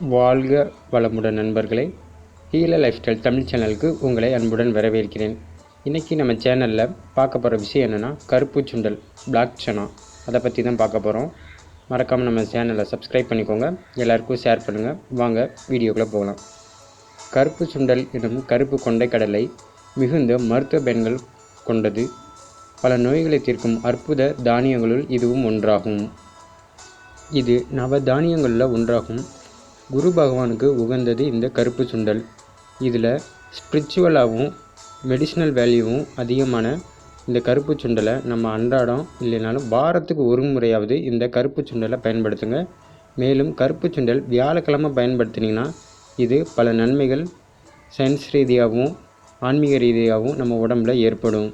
வாழ்க வளமுடன் நண்பர்களே. ஹீல லைஃப் ஸ்டைல் தமிழ் சேனலுக்கு உங்களை அன்புடன் வரவேற்கிறேன். இன்றைக்கி நம்ம சேனலில் பார்க்க போகிற விஷயம் என்னென்னா கருப்பு சுண்டல், பிளாக் சனா, அதை பற்றி தான் பார்க்க போகிறோம். மறக்காமல் நம்ம சேனலை சப்ஸ்கிரைப் பண்ணிக்கோங்க, எல்லாருக்கும் ஷேர் பண்ணுங்கள். வாங்க வீடியோக்குள்ளே போகலாம். கருப்பு சுண்டல் எனும் கருப்பு கொண்டைக்கடலை மிகுந்த மருத்துவ பயன்கள் கொண்டது. பல நோய்களை தீர்க்கும் அற்புத தானியங்களுள் இதுவும் ஒன்றாகும். இது நவ தானியங்களில் ஒன்றாகும். குரு பகவானுக்கு உகந்தது இந்த கருப்பு சுண்டல். இதில் ஸ்பிரிச்சுவலாகவும் மெடிசினல் வேல்யூவும் அதிகமான இந்த கருப்பு சுண்டலை நம்ம அன்றாடம் இல்லைனாலும் வாரத்துக்கு ஒரு முறையாவது இந்த கருப்பு சுண்டலை பயன்படுத்துங்க. மேலும் கருப்பு சுண்டல் வியாழக்கிழமை பயன்படுத்தினீங்கன்னா இது பல நன்மைகள் சயின்ஸ் ரீதியாகவும் ஆன்மீக ரீதியாகவும் நம்ம உடம்புல ஏற்படும்.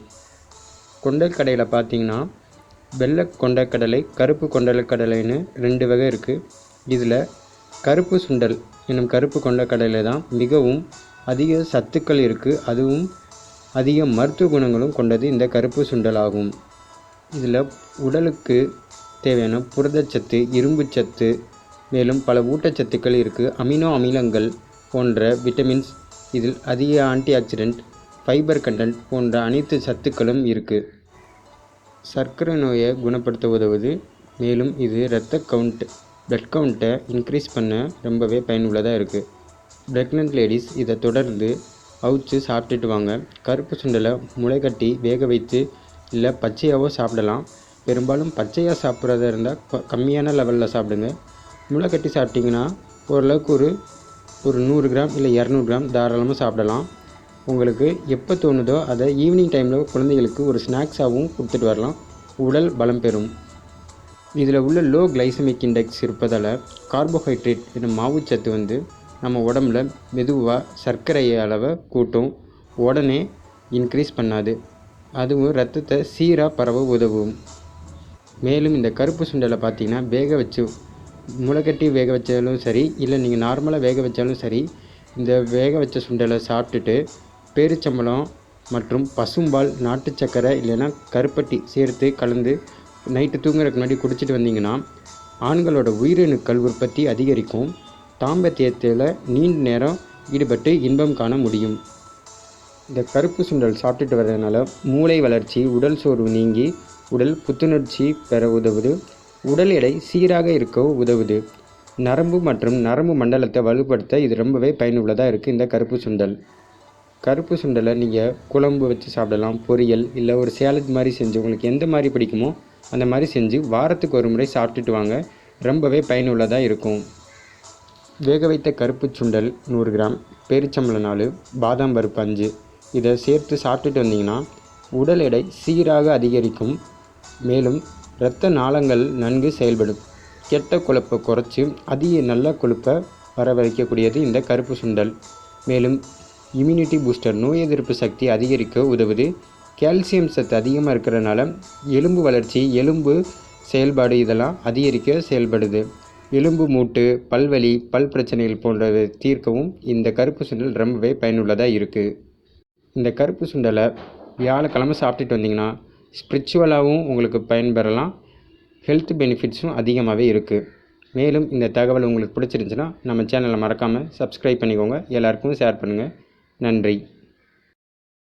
கொண்டைக்கடலையில் பார்த்திங்கன்னா வெள்ளை கொண்டைக்கடலை, கருப்பு கொண்டைக்கடலைன்னு 2 வகை இருக்குது. இதில் கருப்பு சுண்டல் என்னும் கருப்பு கொண்டைக்கடலை தான் மிகவும் அதிக சத்துக்கள் இருக்குது. அதுவும் அதிக மருத்துவ குணங்களும் கொண்டது இந்த கருப்பு சுண்டல் ஆகும். இதில் உடலுக்கு தேவையான புரதச்சத்து, இரும்பு சத்து, மேலும் பல ஊட்டச்சத்துக்கள் இருக்குது. அமினோ அமிலங்கள் போன்ற விட்டமின்ஸ், இதில் அதிக ஆன்டி ஆக்சிடென்ட், ஃபைபர் கண்டென்ட் போன்ற அனைத்து சத்துக்களும் இருக்குது. சர்க்கரை நோயை குணப்படுத்த உதவுது. மேலும் இது பிளட் கவுண்ட்டை இன்க்ரீஸ் பண்ண ரொம்பவே பயனுள்ளதாக இருக்குது. ப்ரெக்னென்ட் லேடிஸ் இதை தொடர்ந்து அவிச்சு சாப்பிட்டுட்டு வாங்க. கருப்பு சுண்டலை முளை கட்டி வேக வைத்து இல்லை பச்சையாகவோ சாப்பிடலாம். பெரும்பாலும் பச்சையாக சாப்பிட்றதா இருந்தால் கம்மியான லெவலில் சாப்பிடுங்க. முளை கட்டி சாப்பிட்டிங்கன்னா ஓரளவுக்கு ஒரு 100 கிராம் இல்லை 200 கிராம் தாராளமாக சாப்பிடலாம். உங்களுக்கு எப்போ தோணுதோ அதை ஈவினிங் டைமில் குழந்தைகளுக்கு ஒரு ஸ்நாக்ஸாகவும் கொடுத்துட்டு வரலாம். உடல் பலம் பெறும். இதில் உள்ள லோ கிளைசமிக் இண்டெக்ஸ் இருப்பதால் கார்போஹைட்ரேட் என்னும் மாவுச்சத்து நம்ம உடம்புல மெதுவாக சர்க்கரை அளவை கூட்டும், உடனே இன்க்ரீஸ் பண்ணாது. அதுவும் ரத்தத்தை சீராக பரவ உதவும். மேலும் இந்த கருப்பு சுண்டலை பார்த்திங்கன்னா வேக வச்சு முளைக்கட்டி வேக வச்சாலும் சரி, இல்லை நீங்கள் நார்மலாக வேக வச்சாலும் சரி, இந்த வேக வச்ச சுண்டலை சாப்பிட்டுட்டு பேரிச்சம்பழம் மற்றும் பசும்பால், நாட்டு சர்க்கரை இல்லைன்னா கருப்பட்டி சேர்த்து கலந்து நைட்டு தூங்குறதுக்கு முன்னாடி குடிச்சிட்டு வந்தீங்கன்னா ஆண்களோட உயிரணுக்கள் உற்பத்தி அதிகரிக்கும். தாம்பத்தியத்தில் நீண்ட நேரம் ஈடுபட்டு இன்பம் காண முடியும். இந்த கருப்பு சுண்டல் சாப்பிட்டுட்டு வர்றதுனால மூளை வளர்ச்சி, உடல் சோர்வு நீங்கி உடல் புத்துணர்ச்சி பெற உதவுது. உடல் எடை சீராக இருக்க உதவுது. நரம்பு மற்றும் நரம்பு மண்டலத்தை வலுப்படுத்த இது ரொம்பவே பயனுள்ளதாக இருக்குது. இந்த கருப்பு சுண்டலை நீங்கள் குழம்பு வச்சு சாப்பிடலாம், பொரியல் இல்லை ஒரு சேலட் மாதிரி செஞ்சு உங்களுக்கு எந்த மாதிரி பிடிக்குமோ அந்த மாதிரி செஞ்சு வாரத்துக்கு ஒரு முறை சாப்பிட்டுட்டு வாங்க. ரொம்பவே பயனுள்ளதாக இருக்கும். வேக வைத்த கருப்பு சுண்டல் 100 கிராம், பேரிச்சம்பழம் 4, பாதாம் பருப்பு 5 இதை சேர்த்து சாப்பிட்டுட்டு வந்தீங்கன்னா உடல் எடை சீராக அதிகரிக்கும். மேலும் இரத்த நாளங்கள் நன்கு செயல்படும். கெட்ட கொழுப்பை குறைச்சி அதிக நல்ல கொழுப்பை வர வைக்கக்கூடியது இந்த கருப்பு சுண்டல். மேலும் இம்யூனிட்டி பூஸ்டர், நோய் எதிர்ப்பு சக்தி அதிகரிக்க உதவுது. கால்சியம் சத்து அதிகமாக இருக்கிறதுனால எலும்பு வளர்ச்சி, எலும்பு செயல்பாடு இதெல்லாம் அதிகரிக்க செயல்படுது. எலும்பு மூட்டு, பல்வலி, பல் பிரச்சனைகள் போன்றவை தீர்க்கவும் இந்த கருப்பு சுண்டல் ரொம்பவே பயனுள்ளதாக இருக்குது. இந்த கருப்பு சுண்டலை வியாழக்கிழமை சாப்பிட்டுட்டு வந்தீங்கன்னா ஸ்பிரிச்சுவலாகவும் உங்களுக்கு பயன்பெறலாம். ஹெல்த் பெனிஃபிட்ஸும் அதிகமாகவே இருக்குது. மேலும் இந்த தகவல் உங்களுக்கு பிடிச்சிருந்துச்சுன்னா நம்ம சேனலை மறக்காமல் சப்ஸ்கிரைப் பண்ணிக்கோங்க, எல்லாருக்கும் ஷேர் பண்ணுங்கள். நன்றி.